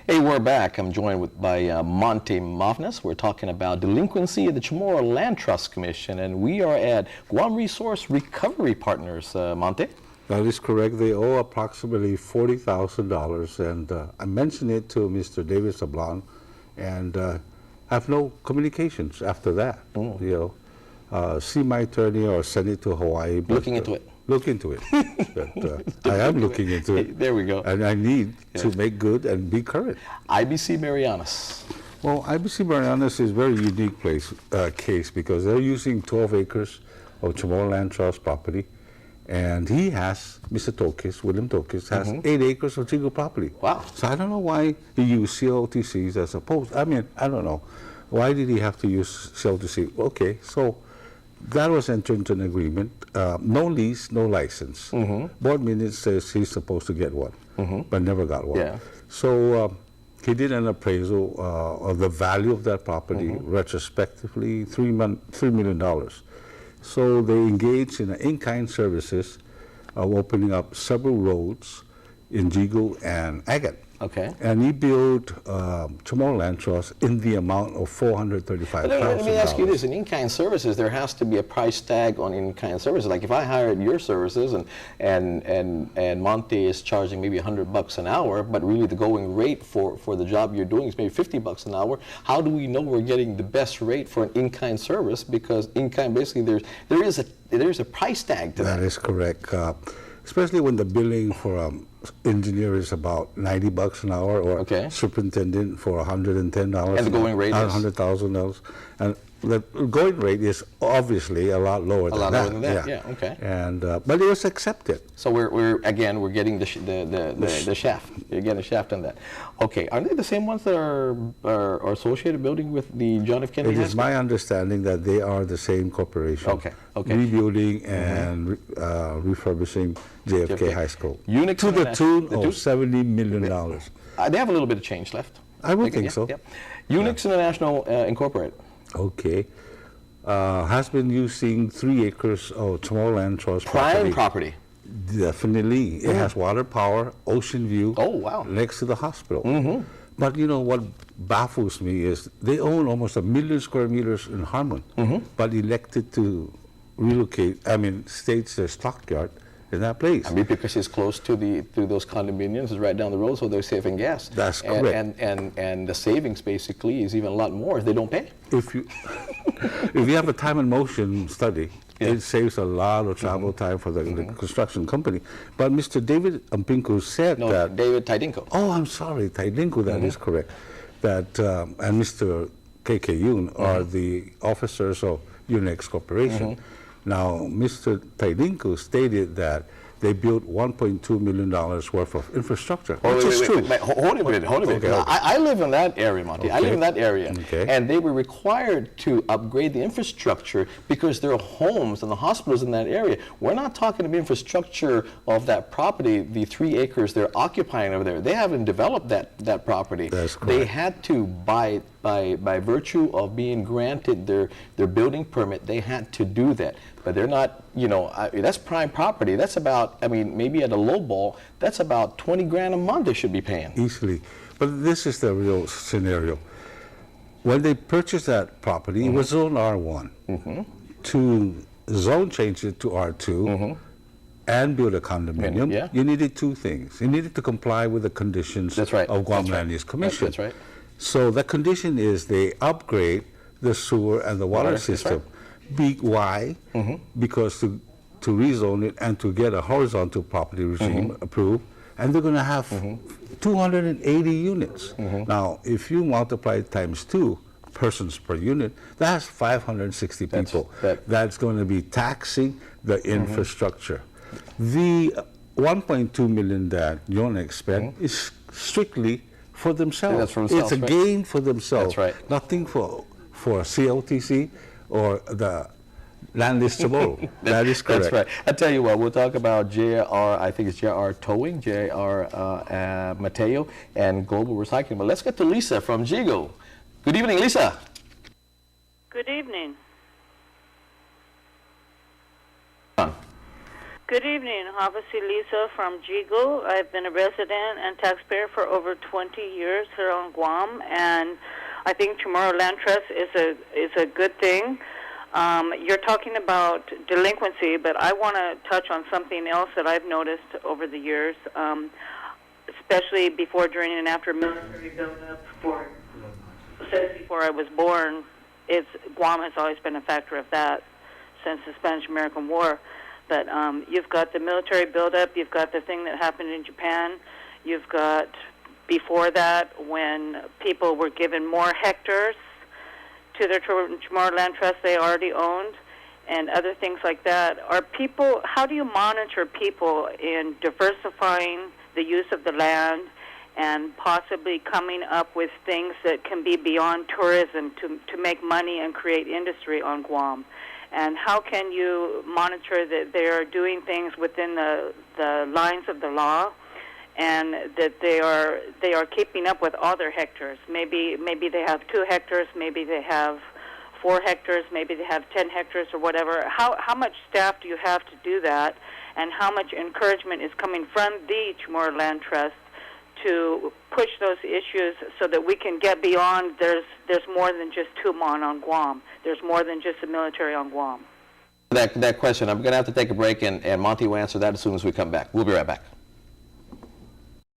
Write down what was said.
Hey, we're back. I'm joined by Monte Mafnas. We're talking about delinquency of the Chamorro Land Trust Commission, and we are at Guam Resource Recovery Partners. Monte? That is correct. They owe approximately $40,000, and I mentioned it to Mr. David Sablan, and have no communications after that. You know, see my attorney or send it to Hawaii. But, looking into it. Look into it. But, I am looking into it. There we go. And I need to make good and be current. IBC Marianas. Well, IBC Marianas is a very unique case because they're using 12 acres of Chamorro Land Trust property. And he has, Mr. Tokis, William Tokis, has 8 acres of Jigo property. Wow. So I don't know why he used CLTCs as opposed. I mean, I don't know. Why did he have to use CLTC? Okay, so that was entered into an agreement. No lease, no license. Board minutes says he's supposed to get one, but never got one. Yeah. So he did an appraisal of the value of that property retrospectively, $3 million. So they engaged in in-kind services of opening up several roads in Jigo and Agate. Okay. And he built Chamorro Land Trust in the amount of $435,000. Let me ask you this: in in-kind services, there has to be a price tag on in-kind services. Like if I hired your services and Monte is charging maybe $100 an hour, but really the going rate for the job you're doing is maybe $50 an hour. How do we know we're getting the best rate for an in-kind service? Because in-kind, basically, there is a price tag to that. That is correct. Especially when the billing for engineer is about $90 an hour, or superintendent for $110. And the going rate is $100,000, and the going rate is obviously a lot lower than that. Lower than that. Yeah. Okay. And but it was accepted. So we're getting the shaft. You're getting the shaft on that. Okay. Are they the same ones that are associated building with the John F. Kennedy? It is my understanding that they are the same corporation. Okay. Okay. Rebuilding and refurbishing JFK High School Unix to the tune of $70 million. They have a little bit of change left. I would think so. Yeah. Unix International Incorporated. Okay. Has been using 3 acres of Chamorro Land Trust Prime property. Definitely. It has water, power, ocean view. Oh, wow. Next to the hospital. But you know what baffles me is they own almost 1 million square meters in Harmon, but elected to relocate, stage their stockyard in that place. Because it's close to those condominiums, it's right down the road, so they're saving gas. That's correct. And the savings basically is even a lot more if they don't pay. If you have a time and motion study, it saves a lot of travel time for the construction company. But Mr. David Ampinku said that... David Tidinko. Oh, I'm sorry, Tidinko, that is correct. That, and Mr. K.K. Yoon are the officers of Unix Corporation. Now, Mr. Tidinko stated that they built $1.2 million worth of infrastructure, which is true. Hold it a minute. I live in that area, Monte. I live in that area. And they were required to upgrade the infrastructure because there are homes and the hospitals in that area. We're not talking about infrastructure of that property, the 3 acres they're occupying over there. They haven't developed that property. That's correct. They had to by virtue of being granted their building permit, they had to do that. But they're not, that's prime property. That's about, maybe at a low ball, that's about 20 grand a month they should be paying. Easily. But this is the real scenario. When they purchased that property, it was zone R1. To zone change it to R2 and build a condominium, you needed 2 things. You needed to comply with the conditions of Guam Land Use Commission. That's right. So the condition is they upgrade the sewer and the water system. Why? Because to rezone it and to get a horizontal property regime approved, and they're going to have 280 units. Now, if you multiply it times 2 persons per unit, that's 560 people. That's going to be taxing the infrastructure. The 1.2 million that Yonex spent is strictly for themselves. That's for themselves. It's a gain for themselves. That's right. Nothing for CLTC or the land list tomorrow. That is correct. That's right. I tell you what, we'll talk about JR, I think it's JR Towing, JR Mateo, and Global Recycling. But let's get to Lisa from Jigo. Good evening, Lisa. Good evening. Good evening, Havasi Lisa from Jigo. I've been a resident and taxpayer for over 20 years here on Guam, and I think Chamorro Land Trust is a good thing. You're talking about delinquency, but I want to touch on something else that I've noticed over the years, especially before, during, and after military buildup. Since before I was born, Guam has always been a factor of that since the Spanish-American War. But you've got the military buildup, you've got the thing that happened in Japan, you've got before that when people were given more hectares to their Chamorro Land Trust they already owned, and other things like that. How do you monitor people in diversifying the use of the land and possibly coming up with things that can be beyond tourism to make money and create industry on Guam? And how can you monitor that they are doing things within the lines of the law, and that they are keeping up with all their hectares? Maybe they have 2 hectares, maybe they have 4 hectares, maybe they have 10 hectares or whatever. How much staff do you have to do that, and how much encouragement is coming from the Chamorro Land Trust to push those issues so that we can get beyond there's more than just Tumon on Guam. There's more than just the military on Guam. That question, I'm going to have to take a break, and Monte will answer that as soon as we come back. We'll be right back.